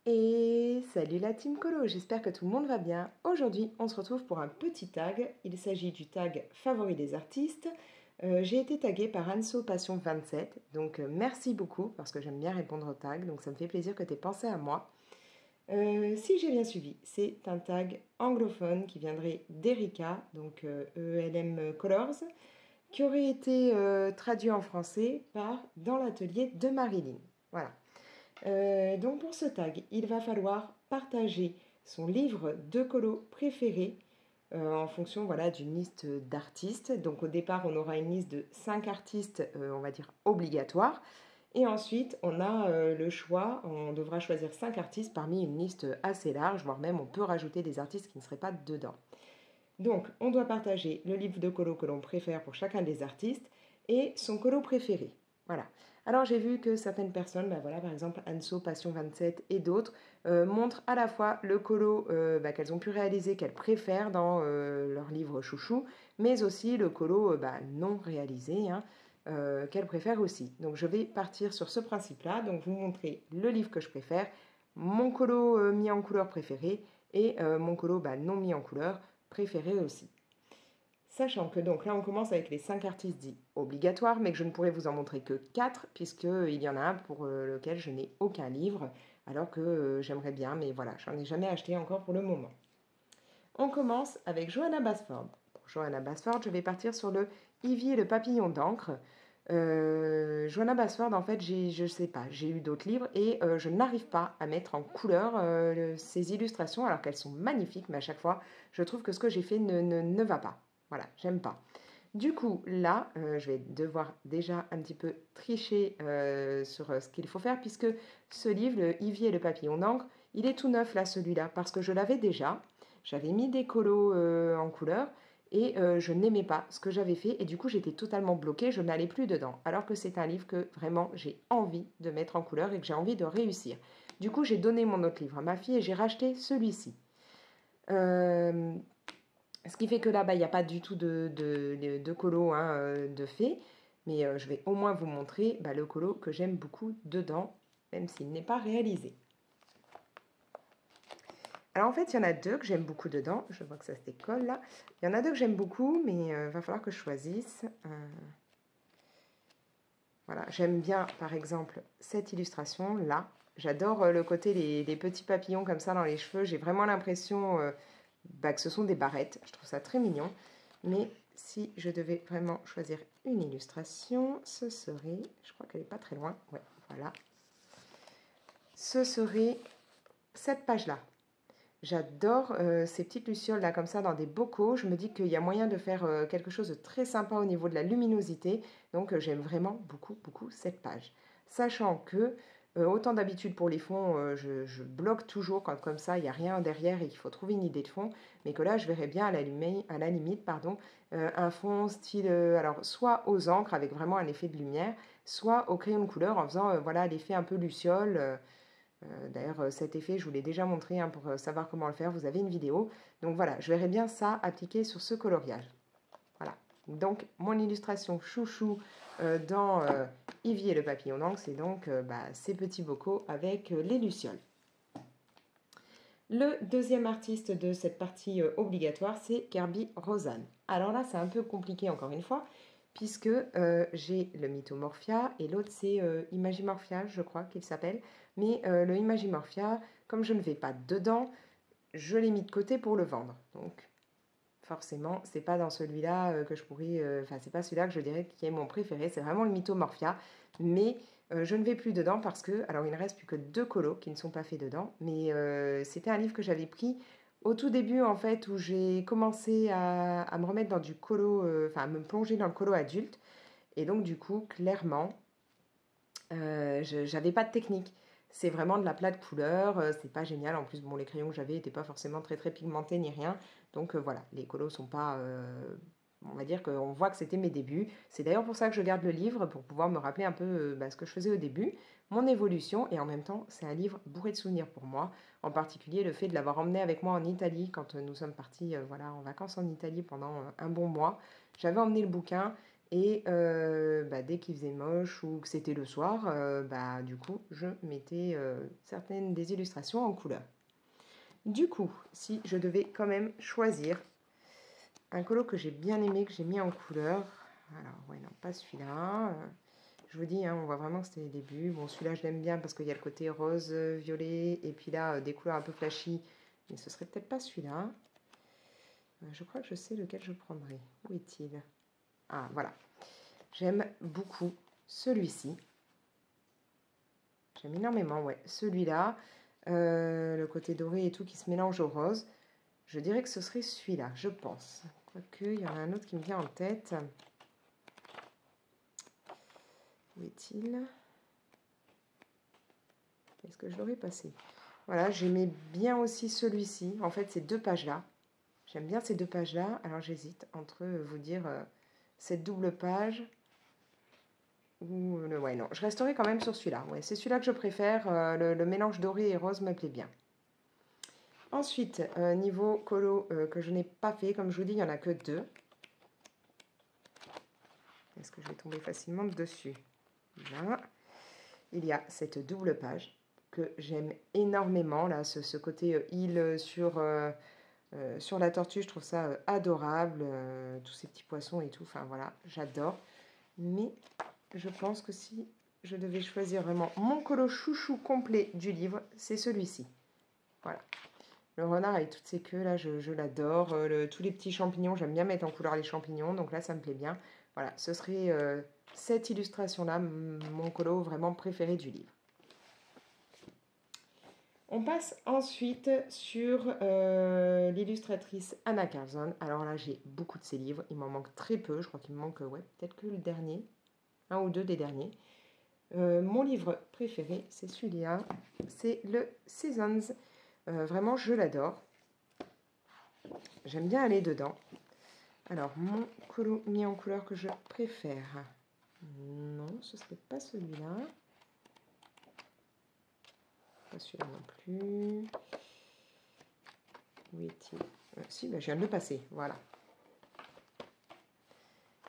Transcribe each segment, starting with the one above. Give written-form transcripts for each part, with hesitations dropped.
Et salut la team Colo, j'espère que tout le monde va bien. Aujourd'hui, on se retrouve pour un petit tag. Il s'agit du tag favori des artistes. J'ai été taguée par Anso Passion 27, donc merci beaucoup parce que j'aime bien répondre aux tags, donc ça me fait plaisir que tu aies pensé à moi. Si j'ai bien suivi, c'est un tag anglophone qui viendrait d'Erika, donc ELM Colors, qui aurait été traduit en français par Dans l'atelier de Marilyn. Voilà. Donc pour ce tag, il va falloir partager son livre de colo préféré en fonction voilà, d'une liste d'artistes. Donc au départ, on aura une liste de 5 artistes, on va dire obligatoires. Et ensuite, on a le choix, on devra choisir 5 artistes parmi une liste assez large, voire même on peut rajouter des artistes qui ne seraient pas dedans. Donc, on doit partager le livre de colo que l'on préfère pour chacun des artistes et son colo préféré. Voilà. Alors, j'ai vu que certaines personnes, voilà, par exemple Anso, Passion 27 et d'autres, montrent à la fois le colo qu'elles ont pu réaliser, qu'elles préfèrent dans leur livre chouchou, mais aussi le colo non réalisé, hein, qu'elles préfèrent aussi. Donc, je vais partir sur ce principe-là, donc vous montrer le livre que je préfère, mon colo mis en couleur préféré et mon colo non mis en couleur préféré aussi. Sachant que donc là on commence avec les 5 artistes dits obligatoires, mais que je ne pourrai vous en montrer que 4, puisqu'il y en a un pour lequel je n'ai aucun livre, alors que j'aimerais bien, mais voilà, j'en ai jamais acheté encore pour le moment. On commence avec Johanna Basford. Pour Johanna Basford, je vais partir sur le Ivy et le papillon d'encre. Johanna Basford, en fait, je sais pas, j'ai eu d'autres livres et je n'arrive pas à mettre en couleur ces illustrations alors qu'elles sont magnifiques, mais à chaque fois, je trouve que ce que j'ai fait ne va pas. Voilà, j'aime pas. Du coup, là, je vais devoir déjà un petit peu tricher sur ce qu'il faut faire puisque ce livre, le Ivy et le papillon d'encre, il est tout neuf là, celui-là, parce que je l'avais déjà. J'avais mis des colos en couleur et je n'aimais pas ce que j'avais fait et du coup j'étais totalement bloquée, je n'allais plus dedans. Alors que c'est un livre que vraiment j'ai envie de mettre en couleur et que j'ai envie de réussir. Du coup j'ai donné mon autre livre à ma fille et j'ai racheté celui-ci. Ce qui fait que là, il n'y a pas du tout de colo de fait, mais je vais au moins vous montrer le colo que j'aime beaucoup dedans, même s'il n'est pas réalisé. Alors en fait, il y en a deux que j'aime beaucoup dedans. Je vois que ça se décolle là. Il y en a deux que j'aime beaucoup, mais il va falloir que je choisisse. Voilà, j'aime bien par exemple cette illustration là. J'adore le côté des petits papillons comme ça dans les cheveux. J'ai vraiment l'impression que ce sont des barrettes. Je trouve ça très mignon. Mais si je devais vraiment choisir une illustration, ce serait, je crois qu'elle n'est pas très loin. Ouais, voilà. Ce serait cette page-là. J'adore ces petites lucioles là comme ça dans des bocaux. Je me dis qu'il y a moyen de faire quelque chose de très sympa au niveau de la luminosité. Donc j'aime vraiment beaucoup cette page. Sachant que autant d'habitude pour les fonds, je bloque toujours quand comme ça il n'y a rien derrière et qu'il faut trouver une idée de fond. Mais que là je verrais bien à la limite un fond style alors soit aux encres avec vraiment un effet de lumière, soit au crayon de couleur en faisant voilà l'effet un peu luciole. D'ailleurs, cet effet, je vous l'ai déjà montré pour savoir comment le faire. Vous avez une vidéo. Donc voilà, je verrai bien ça appliqué sur ce coloriage. Voilà. Donc, mon illustration chouchou dans Ivy et le papillon d'encre, c'est donc ces petits bocaux avec les lucioles. Le deuxième artiste de cette partie obligatoire, c'est Kerby Rosanne. Alors là, c'est un peu compliqué encore une fois, puisque j'ai le Mythomorphia et l'autre c'est Imagimorphia, je crois qu'il s'appelle. Mais le Imagimorphia, comme je ne vais pas dedans, je l'ai mis de côté pour le vendre. Donc forcément, c'est pas dans celui-là que je pourrais... Enfin, c'est pas celui-là que je dirais qui est mon préféré, c'est vraiment le Mythomorphia. Mais je ne vais plus dedans parce que... Alors, il ne reste plus que 2 colos qui ne sont pas faits dedans. Mais c'était un livre que j'avais pris au tout début, en fait, où j'ai commencé à me remettre dans du colo... Enfin, à me plonger dans le colo adulte. Et donc, du coup, clairement, j'avais pas de technique. C'est vraiment de la plate couleur, c'est pas génial. En plus, bon, les crayons que j'avais n'étaient pas forcément très pigmentés ni rien. Donc voilà, les colos sont pas... on va dire qu'on voit que c'était mes débuts. C'est d'ailleurs pour ça que je garde le livre, pour pouvoir me rappeler un peu ce que je faisais au début, mon évolution. Et en même temps, c'est un livre bourré de souvenirs pour moi. En particulier, le fait de l'avoir emmené avec moi en Italie, quand nous sommes partis voilà, en vacances en Italie pendant un bon mois. J'avais emmené le bouquin. Et dès qu'il faisait moche ou que c'était le soir, du coup, je mettais certaines des illustrations en couleur. Du coup, si je devais quand même choisir un colo que j'ai bien aimé, que j'ai mis en couleur, alors ouais, non, pas celui-là. Je vous dis, hein, on voit vraiment que c'était les débuts. Bon, celui-là, je l'aime bien parce qu'il y a le côté rose, violet, et puis là, des couleurs un peu flashy, mais ce serait peut-être pas celui-là. Je crois que je sais lequel je prendrai. Où est-il? Ah, voilà. J'aime beaucoup celui-ci. J'aime énormément, ouais. Celui-là, le côté doré et tout qui se mélange au rose. Je dirais que ce serait celui-là, je pense. Quoique, il y en a un autre qui me vient en tête. Où est-il? Est-ce que je l'aurais passé? Voilà, j'aimais bien aussi celui-ci. En fait, ces deux pages-là. J'aime bien ces deux pages-là. Alors, j'hésite entre vous dire cette double page ou le... Ouais, non, je resterai quand même sur celui-là. Ouais, c'est celui-là que je préfère. Le mélange doré et rose me plaît bien. Ensuite, niveau colo que je n'ai pas fait, comme je vous dis, il n'y en a que 2. Est-ce que je vais tomber facilement dessus? Là, il y a cette double page que j'aime énormément. Là, ce côté île sur la tortue, je trouve ça adorable. Tous ces petits poissons et tout, enfin voilà, j'adore. Mais je pense que si je devais choisir vraiment mon colo chouchou complet du livre, c'est celui-ci. Voilà. Le renard avec toutes ses queues, là, je l'adore. Tous les petits champignons, j'aime bien mettre en couleur les champignons, donc là, ça me plaît bien. Voilà, ce serait cette illustration-là, mon colo vraiment préféré du livre. On passe ensuite sur l'illustratrice Anna Carlson. Alors là, j'ai beaucoup de ses livres. Il m'en manque très peu. Je crois qu'il me manque, ouais, peut-être que le dernier. Un ou deux des derniers. Mon livre préféré, c'est celui-là. C'est le Seasons. Vraiment, je l'adore. J'aime bien aller dedans. Alors, mon colo mis en couleur que je préfère. Non, ce serait pas celui-là. Pas celui-là non plus. Où est-il? Si, je viens de le passer. Voilà.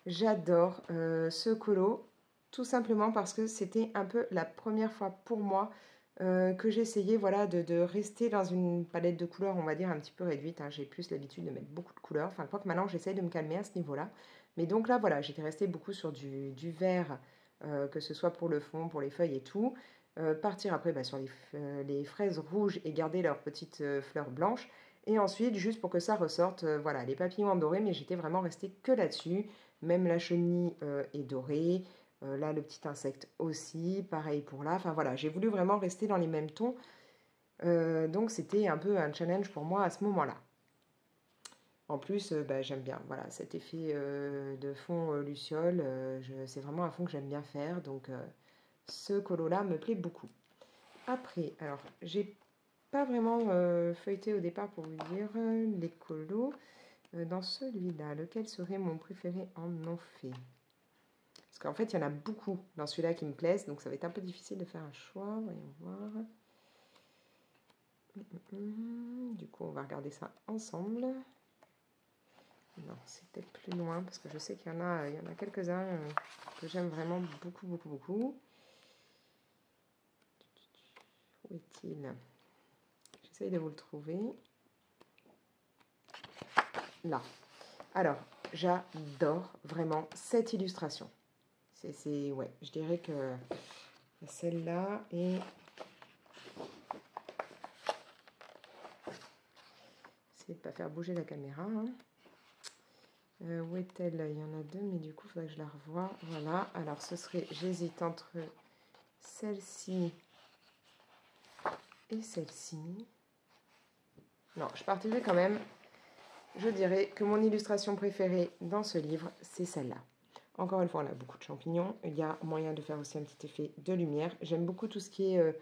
J'adore ce colo, tout simplement parce que c'était un peu la première fois pour moi que j'essayais voilà, de rester dans une palette de couleurs, on va dire, un petit peu réduite. Hein. J'ai plus l'habitude de mettre beaucoup de couleurs. Enfin, je crois que maintenant, j'essaye de me calmer à ce niveau-là. Mais donc là, voilà, j'étais restée beaucoup sur du vert, que ce soit pour le fond, pour les feuilles et tout. Partir après sur les fraises rouges et garder leurs petites fleurs blanches. Et ensuite, juste pour que ça ressorte, voilà, les papillons en doré, mais j'étais vraiment restée que là-dessus. Même la chenille est dorée. Là, le petit insecte aussi. Pareil pour là. Enfin, voilà, j'ai voulu vraiment rester dans les mêmes tons. Donc, c'était un peu un challenge pour moi à ce moment-là. En plus, j'aime bien voilà, cet effet de fond luciole. C'est vraiment un fond que j'aime bien faire. Donc, ce colo-là me plaît beaucoup. Après, alors, j'ai pas vraiment feuilleté au départ pour vous dire les colos. Dans celui-là, lequel serait mon préféré en non fait? Parce qu'en fait, il y en a beaucoup dans celui-là qui me plaisent, donc ça va être un peu difficile de faire un choix. Voyons voir. Du coup, on va regarder ça ensemble. Non, c'est peut-être plus loin, parce que je sais qu'il y en a quelques-uns que j'aime vraiment beaucoup, beaucoup, beaucoup. Où est-il? J'essaye de vous le trouver. Là. Alors, j'adore vraiment cette illustration. Ouais, je dirais que celle-là est... Essayez de ne pas faire bouger la caméra. Hein. Où est-elle? Il y en a deux, mais du coup, il faudrait que je la revoie. Voilà, alors ce serait... J'hésite entre celle-ci et celle-ci. Non, je partirai quand même. Je dirais que mon illustration préférée dans ce livre, c'est celle-là. Encore une fois, on a beaucoup de champignons. Il y a moyen de faire aussi un petit effet de lumière. J'aime beaucoup tout ce qui est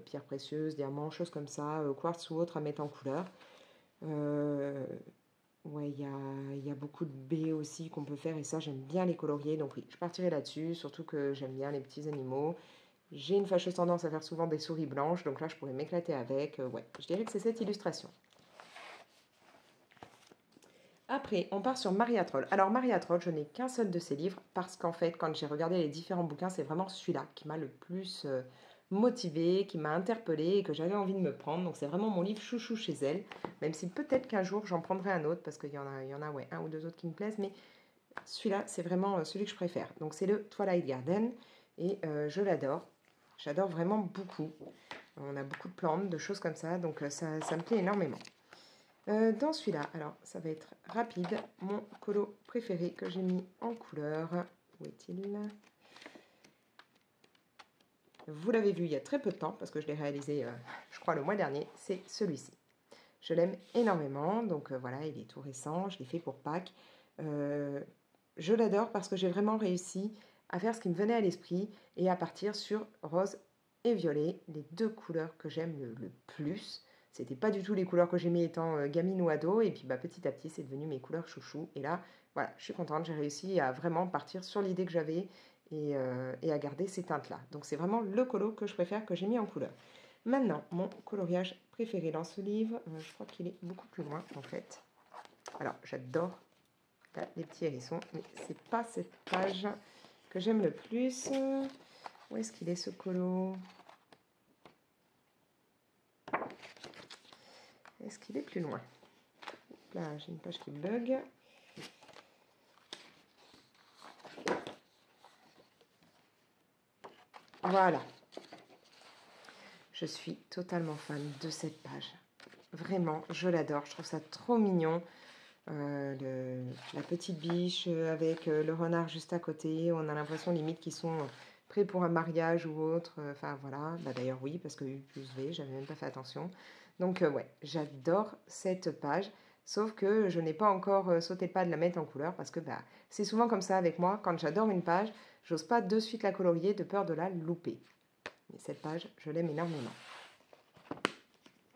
pierres précieuses, diamants, choses comme ça, quartz ou autre à mettre en couleur. Ouais, il y a beaucoup de baies aussi qu'on peut faire et ça, j'aime bien les colorier. Donc oui, je partirai là-dessus, surtout que j'aime bien les petits animaux. J'ai une fâcheuse tendance à faire souvent des souris blanches, donc là, je pourrais m'éclater avec. Ouais, je dirais que c'est cette illustration. Après, on part sur Maria Troll. Alors, Maria Troll, je n'ai qu'un seul de ses livres parce qu'en fait, quand j'ai regardé les différents bouquins, c'est vraiment celui-là qui m'a le plus motivée, qui m'a interpellée et que j'avais envie de me prendre. Donc, c'est vraiment mon livre chouchou chez elle. Même si peut-être qu'un jour, j'en prendrai un autre parce qu'il y en a ouais, un ou deux autres qui me plaisent. Mais celui-là, c'est vraiment celui que je préfère. Donc, c'est le Twilight Garden et je l'adore. J'adore vraiment beaucoup. On a beaucoup de plantes, de choses comme ça. Donc, ça me plaît énormément. Dans celui-là, alors ça va être rapide, mon colo préféré que j'ai mis en couleur. Où est-il? Vous l'avez vu il y a très peu de temps, parce que je l'ai réalisé, je crois, le mois dernier, c'est celui-ci. Je l'aime énormément, donc voilà, il est tout récent, je l'ai fait pour Pâques. Je l'adore parce que j'ai vraiment réussi à faire ce qui me venait à l'esprit et à partir sur rose et violet, les deux couleurs que j'aime le plus. C'était pas du tout les couleurs que j'aimais étant gamine ou ado, et puis bah, petit à petit c'est devenu mes couleurs chouchou. Et là, voilà, je suis contente, j'ai réussi à vraiment partir sur l'idée que j'avais et à garder ces teintes-là. Donc c'est vraiment le colo que je préfère, que j'ai mis en couleur. Maintenant, mon coloriage préféré dans ce livre, je crois qu'il est beaucoup plus loin en fait. Alors, j'adore les petits hérissons, mais c'est pas cette page que j'aime le plus. Où est-ce qu'il est ce colo? Est-ce qu'il est plus loin? Là, j'ai une page qui bug. Voilà. Je suis totalement fan de cette page. Vraiment, je l'adore. Je trouve ça trop mignon. La petite biche avec le renard juste à côté. On a l'impression limite qu'ils sont prêts pour un mariage ou autre. Enfin voilà. Bah, d'ailleurs oui, parce que U+V, j'avais même pas fait attention. Donc ouais, j'adore cette page. Sauf que je n'ai pas encore sauté le pas de la mettre en couleur parce que bah, c'est souvent comme ça avec moi. Quand j'adore une page, j'ose pas de suite la colorier de peur de la louper. Mais cette page, je l'aime énormément.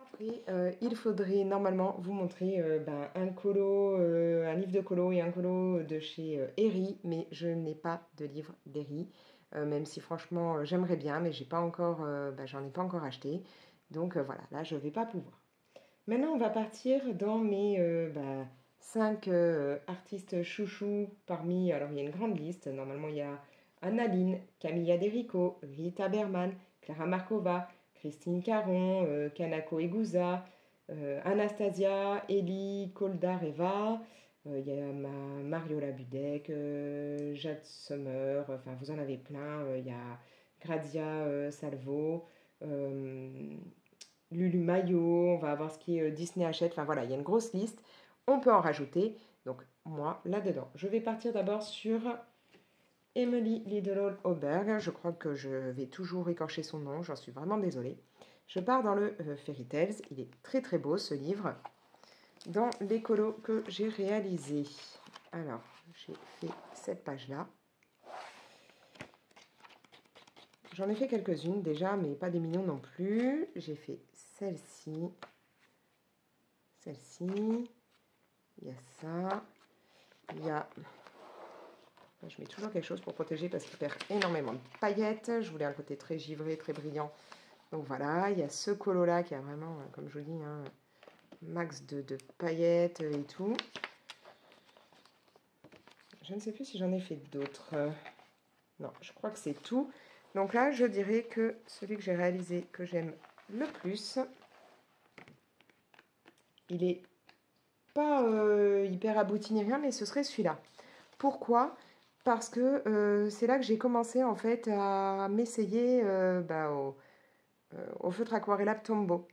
Après, il faudrait normalement vous montrer un colo, un livre de colo et un colo de chez Herry, mais je n'ai pas de livre d'Herry, même si franchement j'aimerais bien, mais j'ai pas encore, j'en ai pas encore acheté. Donc voilà, là je vais pas pouvoir. Maintenant, on va partir dans mes 5 artistes chouchous parmi. Alors, il y a une grande liste. Normalement, il y a Annaline, Camilla Derico, Rita Berman, Clara Markova, Christine Caron, Kanako Egusa, Anastasia, Ellie Koldareva. Il y a Mariola Budek, Jade Sommer. Enfin, vous en avez plein. Il y a Gradia Salvo. Lulu Maillot, on va avoir ce qui est Disney Hachette, enfin voilà, il y a une grosse liste, on peut en rajouter, donc moi, là-dedans. Je vais partir d'abord sur Emily Lidl Auberg, je crois que je vais toujours écorcher son nom, j'en suis vraiment désolée. Je pars dans le Fairy Tales, il est très très beau ce livre, dans les colos que j'ai réalisés. Alors, j'ai fait cette page-là. J'en ai fait quelques-unes déjà, mais pas des millions non plus. J'ai fait celle-ci. Celle-ci. Il y a ça. Il y a... Je mets toujours quelque chose pour protéger parce qu'il perd énormément de paillettes. Je voulais un côté très givré, très brillant. Donc voilà, il y a ce colo-là qui a vraiment, comme je vous dis, un max de paillettes et tout. Je ne sais plus si j'en ai fait d'autres. Non, je crois que c'est tout. Donc là, je dirais que celui que j'ai réalisé, que j'aime le plus, il est pas hyper abouti ni rien, mais ce serait celui-là. Pourquoi? Parce que c'est là que j'ai commencé en fait à m'essayer au feutre aquarellable Tombow.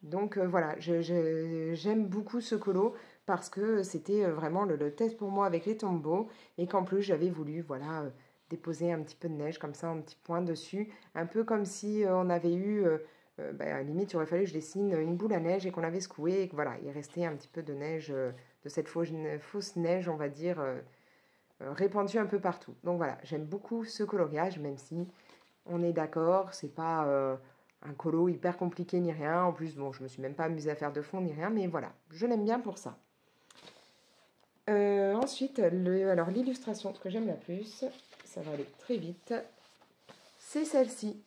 Donc voilà, j'aime beaucoup ce colo parce que c'était vraiment le test pour moi avec les Tombow et qu'en plus j'avais voulu voilà, déposer un petit peu de neige comme ça en petit point dessus, un peu comme si on avait eu, à la limite il aurait fallu que je dessine une boule à neige et qu'on l'avait secouée et que voilà, il restait un petit peu de neige, de cette fausse neige on va dire, répandue un peu partout. Donc voilà, j'aime beaucoup ce coloriage même si on est d'accord, c'est pas un colo hyper compliqué ni rien. En plus, bon, je me suis même pas amusée à faire de fond ni rien, mais voilà, je l'aime bien pour ça. Ensuite, alors l'illustration que j'aime la plus, ça va aller très vite, c'est celle-ci.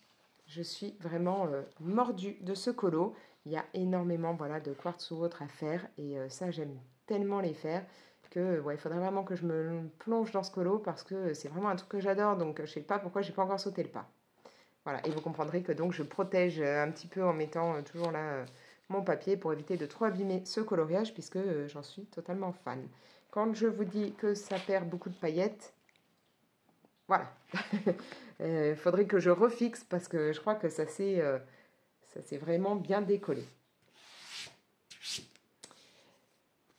Je suis vraiment mordue de ce colo. Il y a énormément voilà, de quartz ou autres à faire et ça, j'aime tellement les faire. que ouais, il faudrait vraiment que je me plonge dans ce colo parce que c'est vraiment un truc que j'adore, donc je sais pas pourquoi j'ai pas encore sauté le pas. Voilà, et vous comprendrez que donc je protège un petit peu en mettant toujours là mon papier pour éviter de trop abîmer ce coloriage puisque j'en suis totalement fan. Quand je vous dis que ça perd beaucoup de paillettes, voilà. Il faudrait que je refixe parce que je crois que ça s'est vraiment bien décollé.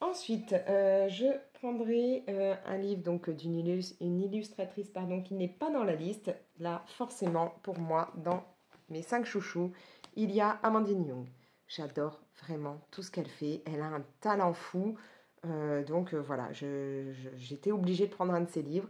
Ensuite, je prendrai un livre donc une illustratrice pardon, qui n'est pas dans la liste. Là, forcément, pour moi, dans mes 5 chouchous, il y a Amandine Young. J'adore vraiment tout ce qu'elle fait. Elle a un talent fou. Donc voilà, j'étais obligée de prendre un de ses livres.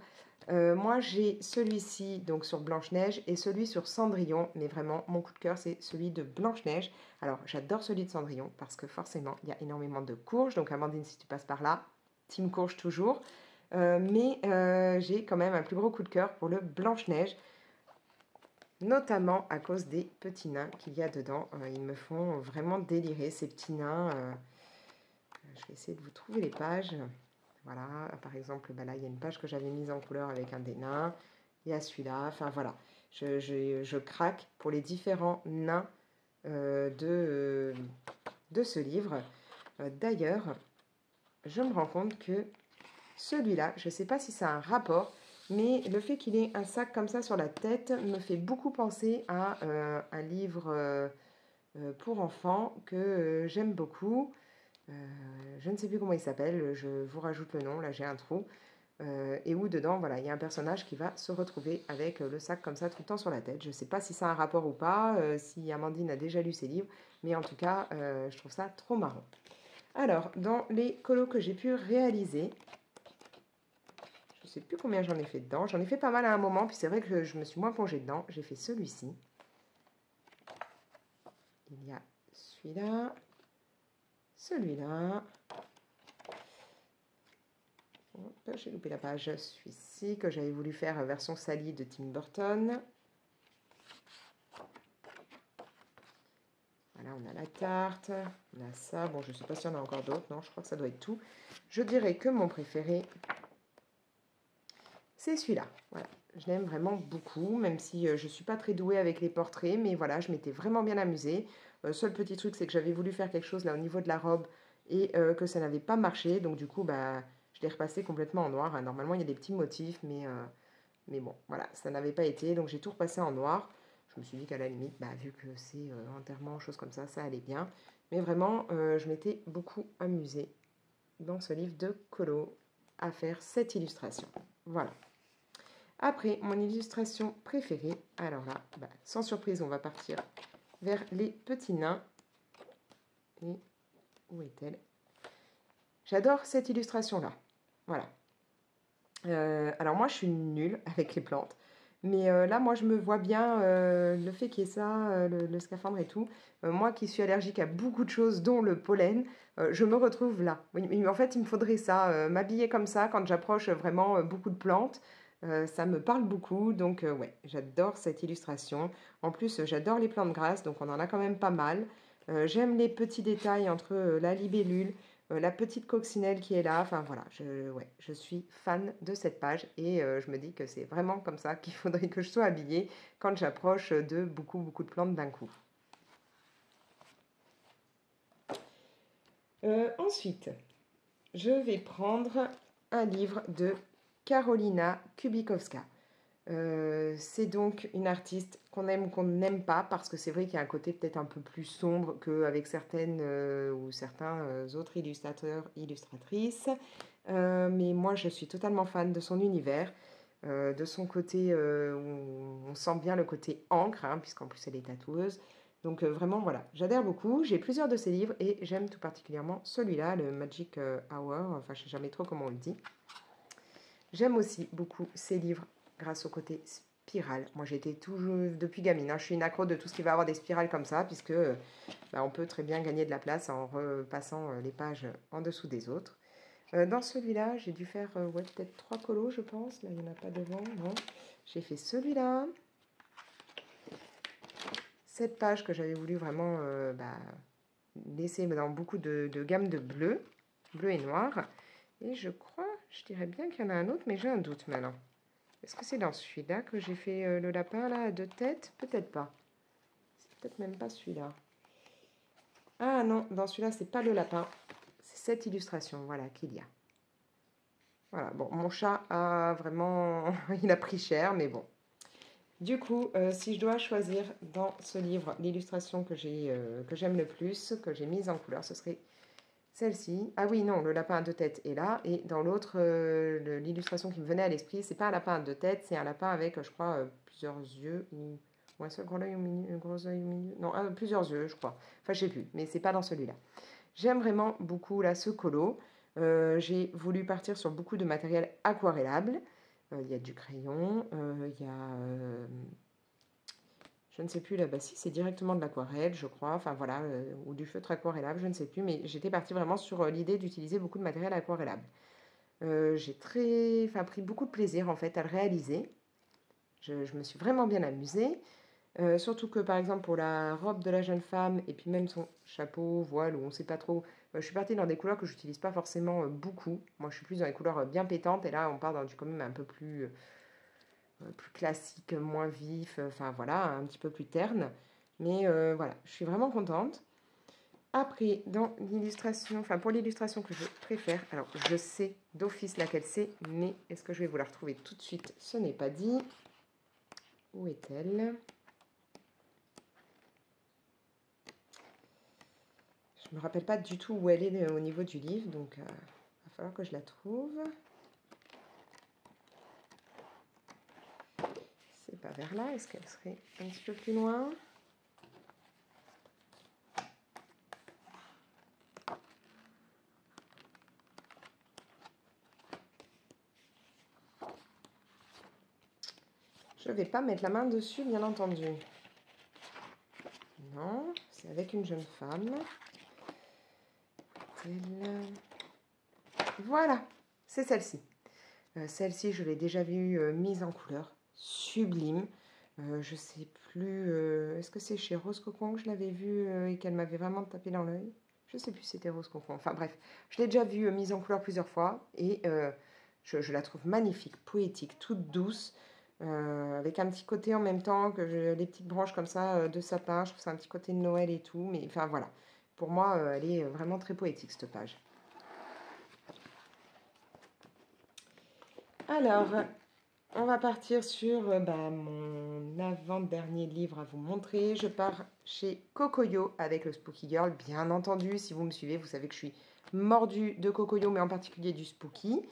Moi, j'ai celui-ci donc sur Blanche-Neige et celui sur Cendrillon. Mais vraiment, mon coup de cœur, c'est celui de Blanche-Neige. Alors, j'adore celui de Cendrillon parce que forcément, il y a énormément de courges. Donc, Amandine, si tu passes par là, team courge toujours. Mais j'ai quand même un plus gros coup de cœur pour le Blanche-Neige, notamment à cause des petits nains qu'il y a dedans. Ils me font vraiment délirer, ces petits nains. Je vais essayer de vous trouver les pages. Voilà, par exemple, bah là, il y a une page que j'avais mise en couleur avec un des nains. Il y a celui-là. Enfin, voilà. Je craque pour les différents nains de ce livre. D'ailleurs, je me rends compte que celui-là, je ne sais pas si ça a un rapport, mais le fait qu'il ait un sac comme ça sur la tête me fait beaucoup penser à un livre pour enfants que j'aime beaucoup. Je ne sais plus comment il s'appelle, je vous rajoute le nom, là j'ai un trou. Et où dedans, voilà, il y a un personnage qui va se retrouver avec le sac comme ça tout le temps sur la tête. Je ne sais pas si ça a un rapport ou pas, si Amandine a déjà lu ses livres, mais en tout cas, je trouve ça trop marrant. Alors, dans les colos que j'ai pu réaliser, je ne sais plus combien j'en ai fait dedans. J'en ai fait pas mal à un moment, puis c'est vrai que je me suis moins plongée dedans. J'ai fait celui-ci. Il y a celui-là, celui-là. J'ai loupé la page. Celui-ci que j'avais voulu faire version Sally de Tim Burton. Voilà, on a la tarte, on a ça. Bon, je ne sais pas s'il y en a encore d'autres. Non, je crois que ça doit être tout. Je dirais que mon préféré, c'est celui-là. Voilà, je l'aime vraiment beaucoup, même si je ne suis pas très douée avec les portraits. Mais voilà, je m'étais vraiment bien amusée. Seul petit truc, c'est que j'avais voulu faire quelque chose là au niveau de la robe et que ça n'avait pas marché. Donc du coup, bah, je l'ai repassé complètement en noir. Normalement, il y a des petits motifs, mais bon, voilà, ça n'avait pas été. Donc j'ai tout repassé en noir. Je me suis dit qu'à la limite, bah, vu que c'est enterrement, choses comme ça allait bien. Mais vraiment, je m'étais beaucoup amusée dans ce livre de colo à faire cette illustration. Voilà. Après, mon illustration préférée, alors là, bah, sans surprise, on va partir vers les petits nains. Et où est-elle? J'adore cette illustration-là. Voilà. Alors moi, je suis nulle avec les plantes. Mais là, moi, je me vois bien le fait qu'il y ait ça, le scaphandre et tout. Moi qui suis allergique à beaucoup de choses, dont le pollen, je me retrouve là. Oui, mais en fait, il me faudrait ça, m'habiller comme ça quand j'approche vraiment beaucoup de plantes. Ça me parle beaucoup, donc ouais, j'adore cette illustration. En plus, j'adore les plantes grasses, donc on en a quand même pas mal. J'aime les petits détails entre la libellule, la petite coccinelle qui est là. Enfin voilà, ouais, je suis fan de cette page et je me dis que c'est vraiment comme ça qu'il faudrait que je sois habillée quand j'approche de beaucoup de plantes d'un coup. Ensuite, je vais prendre un livre de Karolina Kubikowska. C'est donc une artiste qu'on aime ou qu'on n'aime pas parce que c'est vrai qu'il y a un côté peut-être un peu plus sombre qu'avec certaines ou certains autres illustrateurs, illustratrices. Mais moi, je suis totalement fan de son univers, de son côté où on sent bien le côté encre, hein, puisqu'en plus elle est tatoueuse. Donc vraiment, voilà, j'adhère beaucoup. J'ai plusieurs de ses livres et j'aime tout particulièrement celui-là, le Magic Hour. Enfin, je ne sais jamais trop comment on le dit. J'aime aussi beaucoup ses livres grâce au côté spirale. Moi, j'étais toujours, depuis gamine, hein, je suis une accro de tout ce qui va avoir des spirales comme ça, puisque bah, on peut très bien gagner de la place en repassant les pages en dessous des autres. Dans celui-là, j'ai dû faire ouais, peut-être 3 colos, je pense. Là, il n'y en a pas devant, non. J'ai fait celui-là. Cette page que j'avais voulu vraiment bah, laisser dans beaucoup de gammes de bleu et noir. Et je crois, je dirais bien qu'il y en a un autre, mais j'ai un doute maintenant. Est-ce que c'est dans celui-là que j'ai fait le lapin là à 2 têtes? Peut-être pas. C'est peut-être même pas celui-là. Ah non, dans celui-là, c'est pas le lapin. C'est cette illustration, voilà, qu'il y a. Voilà, bon, mon chat a vraiment... il a pris cher, mais bon. Du coup, si je dois choisir dans ce livre l'illustration que j'aime le plus, que j'ai mise en couleur, ce serait celle-ci. Ah oui, non, le lapin à 2 têtes est là. Et dans l'autre, l'illustration qui me venait à l'esprit, c'est pas un lapin à 2 têtes, c'est un lapin avec, je crois, plusieurs yeux ou un seul gros œil au milieu, un gros œil au milieu. Non, plusieurs yeux, je crois. Enfin, je sais plus, mais c'est pas dans celui-là. J'aime vraiment beaucoup là ce colo. J'ai voulu partir sur beaucoup de matériel aquarellable. Il y a du crayon, il y a... je ne sais plus là, bah si c'est directement de l'aquarelle, je crois, enfin voilà, ou du feutre aquarellable, je ne sais plus, mais j'étais partie vraiment sur l'idée d'utiliser beaucoup de matériel aquarellable. J'ai pris beaucoup de plaisir en fait à le réaliser. Je me suis vraiment bien amusée. Surtout que par exemple pour la robe de la jeune femme et puis même son chapeau, voile, ou on ne sait pas trop, je suis partie dans des couleurs que je n'utilise pas forcément beaucoup. Moi je suis plus dans les couleurs bien pétantes et là on part dans du quand même un peu plus classique, moins vif, enfin voilà, un petit peu plus terne. Mais voilà, je suis vraiment contente. Après, dans l'illustration, enfin pour l'illustration que je préfère, alors je sais d'office laquelle c'est, mais est-ce que je vais vous la retrouver tout de suite? Ce n'est pas dit. Où est-elle? Je ne me rappelle pas du tout où elle est au niveau du livre, donc il va falloir que je la trouve. C'est pas vers là, est-ce qu'elle serait un petit peu plus loin? Je ne vais pas mettre la main dessus, bien entendu. Non, c'est avec une jeune femme. Voilà, c'est celle-ci. Celle-ci, je l'ai déjà vue mise en couleur. Sublime. Je sais plus... est-ce que c'est chez Rose Cocon que je l'avais vue et qu'elle m'avait vraiment tapé dans l'œil? Je sais plus si c'était Rose Cocon. Enfin bref, je l'ai déjà vue mise en couleur plusieurs fois. Et je la trouve magnifique, poétique, toute douce. Avec un petit côté en même temps que les petites branches comme ça de sapin. Je trouve ça un petit côté de Noël et tout. Mais enfin voilà. Pour moi, elle est vraiment très poétique cette page. Alors, on va partir sur mon avant-dernier livre à vous montrer. Je pars chez Cocoyo avec le Spooky Girl. Bien entendu, si vous me suivez, vous savez que je suis mordue de Cocoyo, mais en particulier du Spooky.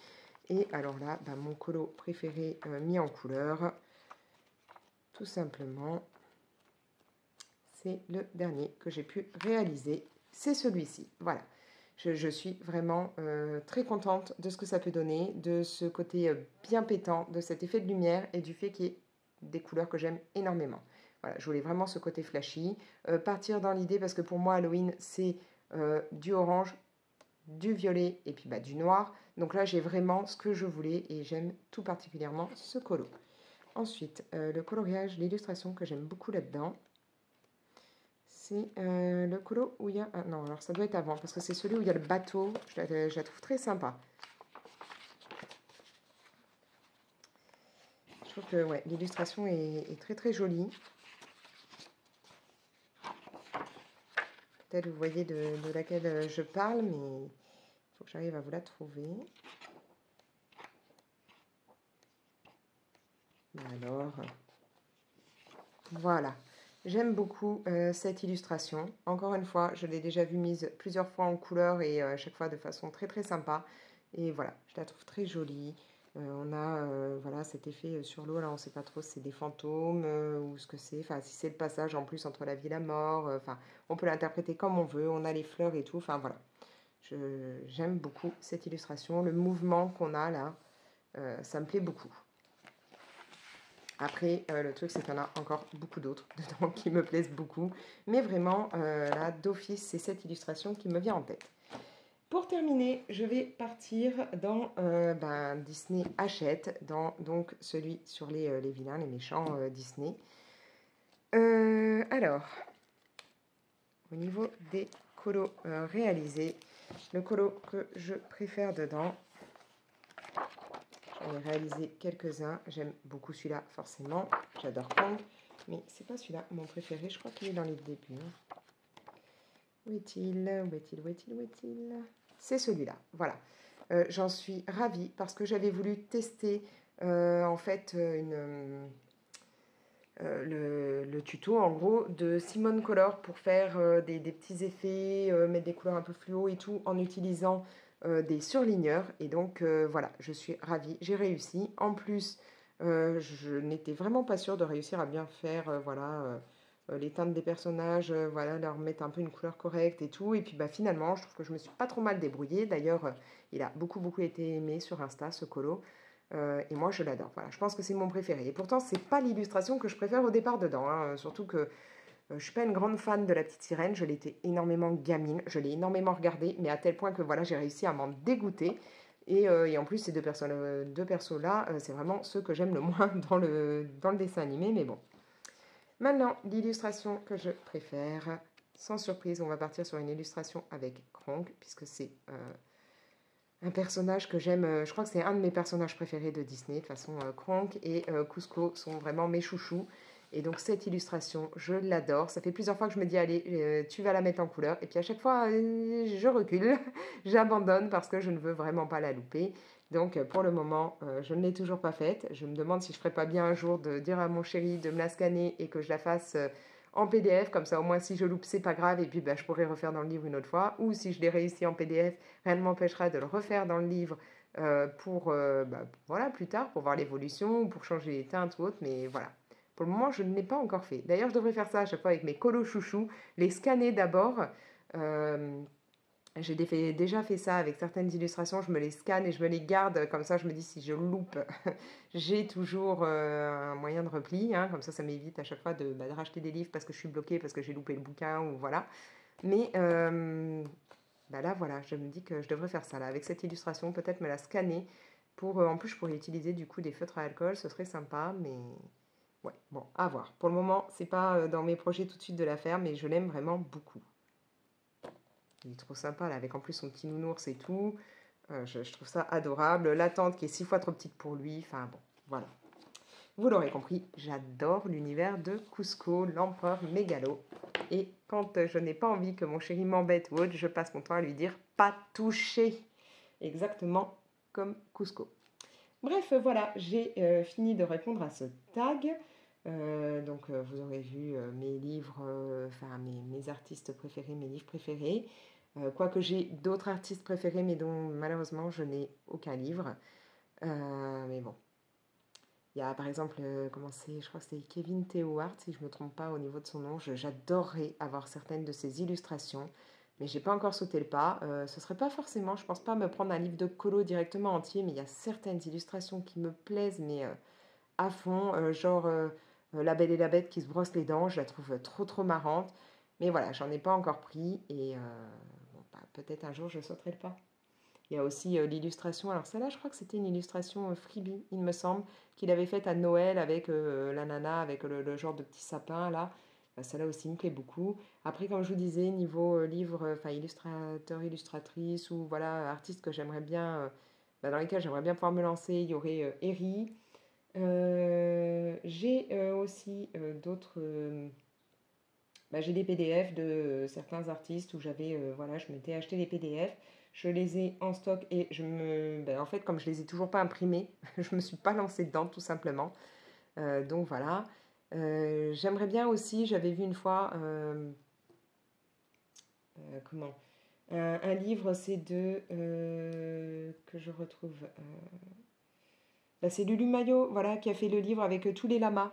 Et alors là, mon colo préféré mis en couleur, tout simplement, c'est le dernier que j'ai pu réaliser. C'est celui-ci. Voilà. Je suis vraiment très contente de ce que ça peut donner, de ce côté bien pétant, de cet effet de lumière et du fait qu'il y ait des couleurs que j'aime énormément. Voilà, je voulais vraiment ce côté flashy. Partir dans l'idée, parce que pour moi, Halloween, c'est du orange, du violet et puis du noir. Donc là, j'ai vraiment ce que je voulais et j'aime tout particulièrement ce colo. Ensuite, le coloriage, l'illustration que j'aime beaucoup là-dedans, c'est le colo où il y a... Ah, non, alors ça doit être avant, parce que c'est celui où il y a le bateau. Je la trouve très sympa. Je trouve que ouais, l'illustration est très très jolie. Peut-être vous voyez de laquelle je parle, mais il faut que j'arrive à vous la trouver. Alors, voilà. J'aime beaucoup cette illustration. Encore une fois, je l'ai déjà vue mise plusieurs fois en couleur et à chaque fois de façon très très sympa. Et voilà, je la trouve très jolie. On a voilà, cet effet sur l'eau, là on ne sait pas trop si c'est des fantômes ou ce que c'est. Enfin, si c'est le passage en plus entre la vie et la mort. Enfin, on peut l'interpréter comme on veut. On a les fleurs et tout. Enfin voilà, j'aime beaucoup cette illustration. Le mouvement qu'on a là, ça me plaît beaucoup. Après, le truc, c'est qu'il y en a encore beaucoup d'autres dedans qui me plaisent beaucoup. Mais vraiment, là, d'office, c'est cette illustration qui me vient en tête. Pour terminer, je vais partir dans Disney Hachette, dans donc celui sur les vilains, les méchants Disney. Alors, au niveau des colos réalisés, le colo que je préfère dedans, J'en ai réalisé quelques-uns. J'aime beaucoup celui-là, forcément. J'adore Kong. Mais c'est pas celui-là mon préféré. Je crois qu'il est dans les débuts. Où est-il? Où est-il? Où est-il? Où est-il? C'est celui-là. Voilà. J'en suis ravie parce que j'avais voulu tester en fait le tuto en gros de Simone Color pour faire des petits effets, mettre des couleurs un peu fluo et tout en utilisant des surligneurs. Et donc voilà, je suis ravie, j'ai réussi. En plus, je n'étais vraiment pas sûre de réussir à bien faire les teintes des personnages, voilà, leur mettre un peu une couleur correcte et tout. Et puis bah, finalement, je trouve que je me suis pas trop mal débrouillée. D'ailleurs, il a beaucoup été aimé sur Insta, ce colo. Et moi, je l'adore. Voilà, je pense que c'est mon préféré. Et pourtant, c'est pas l'illustration que je préfère au départ dedans, hein. Surtout que je suis pas une grande fan de la petite sirène. Je l'étais énormément gamine. Je l'ai énormément regardée, mais à tel point que voilà, j'ai réussi à m'en dégoûter. Et en plus, ces deux persos-là, c'est vraiment ceux que j'aime le moins dans le dessin animé. Mais bon. Maintenant, l'illustration que je préfère. Sans surprise, on va partir sur une illustration avec Kronk, puisque c'est un personnage que j'aime, je crois que c'est un de mes personnages préférés de Disney. De toute façon, Kronk et Kuzco sont vraiment mes chouchous. Et donc cette illustration, je l'adore. Ça fait plusieurs fois que je me dis, allez, tu vas la mettre en couleur. Et puis à chaque fois, je recule, j'abandonne parce que je ne veux vraiment pas la louper. Donc pour le moment, je ne l'ai toujours pas faite. Je me demande si je ne ferais pas bien un jour de dire à mon chéri de me la scanner et que je la fasse en PDF, comme ça au moins si je loupe c'est pas grave et puis bah, je pourrais refaire dans le livre une autre fois, ou si je l'ai réussi en PDF, rien ne m'empêchera de le refaire dans le livre pour voilà, plus tard, pour voir l'évolution, ou pour changer les teintes ou autre, mais voilà. Pour le moment, je ne l'ai pas encore fait. D'ailleurs, je devrais faire ça à chaque fois avec mes colos chouchous, les scanner d'abord. Euh, j'ai déjà fait ça avec certaines illustrations, je me les scanne et je me les garde, comme ça je me dis si je loupe, j'ai toujours un moyen de repli, hein, comme ça m'évite à chaque fois de racheter des livres parce que je suis bloquée, parce que j'ai loupé le bouquin, ou voilà. Mais là voilà, je me dis que je devrais faire ça là, avec cette illustration, peut-être me la scanner, pour, en plus je pourrais utiliser du coup des feutres à alcool, ce serait sympa, mais ouais, bon, à voir. Pour le moment, c'est pas dans mes projets tout de suite de la faire, mais je l'aime vraiment beaucoup. Il est trop sympa, là, avec en plus son petit nounours et tout. Je trouve ça adorable. La tante qui est 6 fois trop petite pour lui. Enfin bon, voilà. Vous l'aurez compris, j'adore l'univers de Kuzco, l'empereur mégalo. Et quand je n'ai pas envie que mon chéri m'embête ou autre, je passe mon temps à lui dire pas toucher. Exactement comme Kuzco. Bref, voilà, j'ai fini de répondre à ce tag. Vous aurez vu mes livres, mes artistes préférés, mes livres préférés. Quoique j'ai d'autres artistes préférés, mais dont malheureusement je n'ai aucun livre. Mais bon. Il y a par exemple, je crois que c'était Kevin Théohart, si je ne me trompe pas au niveau de son nom. J'adorerais avoir certaines de ses illustrations, mais j'ai pas encore sauté le pas. Ce serait pas forcément, je pense pas me prendre un livre de colo directement entier, mais il y a certaines illustrations qui me plaisent, mais à fond, La Belle et la Bête qui se brosse les dents, je la trouve trop marrante. Mais voilà, j'en ai pas encore pris et peut-être un jour je sauterai le pas. Il y a aussi l'illustration, alors celle-là je crois que c'était une illustration freebie, il me semble, qu'il avait faite à Noël avec la nana, avec le genre de petit sapin là. Celle-là aussi me plaît beaucoup. Après, comme je vous disais, niveau livre, illustrateur, illustratrice ou voilà, artiste que j'aimerais bien, dans lesquels j'aimerais bien pouvoir me lancer, il y aurait Eri. J'ai aussi d'autres. J'ai des PDF de certains artistes où je m'étais acheté les PDF, je les ai en stock et en fait, comme je les ai toujours pas imprimés, je me suis pas lancée dedans tout simplement. Donc voilà. J'aimerais bien aussi, j'avais vu une fois, comment, un livre, c'est que je retrouve. C'est Lulu Maillot, voilà, qui a fait le livre avec tous les lamas.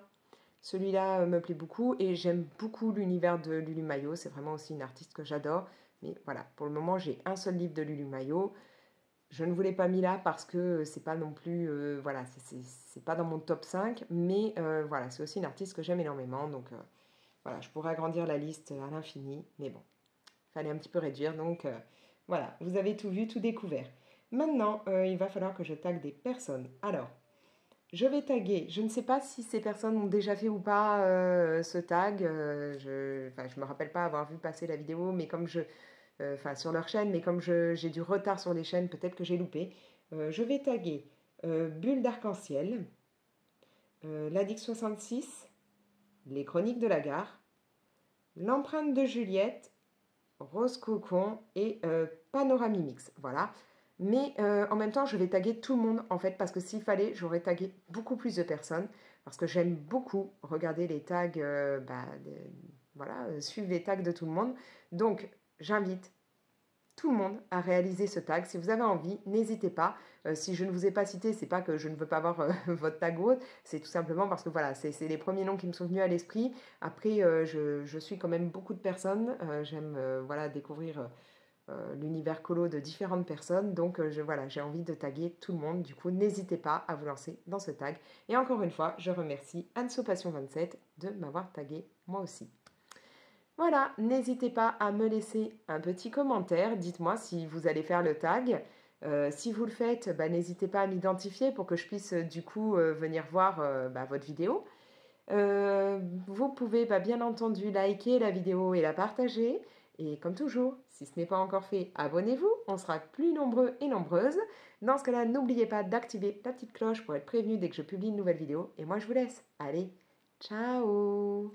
Celui-là me plaît beaucoup et j'aime beaucoup l'univers de Lulu Maillot. C'est vraiment aussi une artiste que j'adore. Mais voilà, pour le moment, j'ai un seul livre de Lulu Maillot. Je ne vous l'ai pas mis là parce que c'est pas non plus, voilà, c'est pas dans mon top 5. Mais voilà, c'est aussi une artiste que j'aime énormément. Donc voilà, je pourrais agrandir la liste à l'infini. Mais bon, il fallait un petit peu réduire. Donc voilà, vous avez tout vu, tout découvert. Maintenant, il va falloir que je tague des personnes. Alors, je vais taguer. Je ne sais pas si ces personnes ont déjà fait ou pas ce tag. Je me rappelle pas avoir vu passer la vidéo, mais sur leur chaîne, mais comme j'ai du retard sur les chaînes, peut-être que j'ai loupé. Je vais taguer Bulle d'arc-en-ciel, l'Addict 66, les Chroniques de la gare, l'empreinte de Juliette, Rose Cocon et Panoramimix. Voilà. Mais en même temps, je vais taguer tout le monde en fait, parce que s'il fallait, j'aurais tagué beaucoup plus de personnes, parce que j'aime beaucoup regarder les tags, voilà, suivre les tags de tout le monde. Donc, j'invite tout le monde à réaliser ce tag. Si vous avez envie, n'hésitez pas. Si je ne vous ai pas cité, c'est pas que je ne veux pas voir votre tag ou autre, c'est tout simplement parce que voilà, c'est les premiers noms qui me sont venus à l'esprit. Après, je suis quand même beaucoup de personnes. J'aime voilà, découvrir l'univers colo de différentes personnes. Donc voilà, j'ai envie de taguer tout le monde. Du coup, n'hésitez pas à vous lancer dans ce tag. Et encore une fois, je remercie Anso Passion 27 de m'avoir tagué moi aussi. Voilà, n'hésitez pas à me laisser un petit commentaire. Dites-moi si vous allez faire le tag. Si vous le faites, n'hésitez pas à m'identifier pour que je puisse du coup venir voir votre vidéo. Vous pouvez bien entendu liker la vidéo et la partager. Et comme toujours, si ce n'est pas encore fait, abonnez-vous. On sera plus nombreux et nombreuses. Dans ce cas-là, n'oubliez pas d'activer la petite cloche pour être prévenu dès que je publie une nouvelle vidéo. Et moi, je vous laisse. Allez, ciao!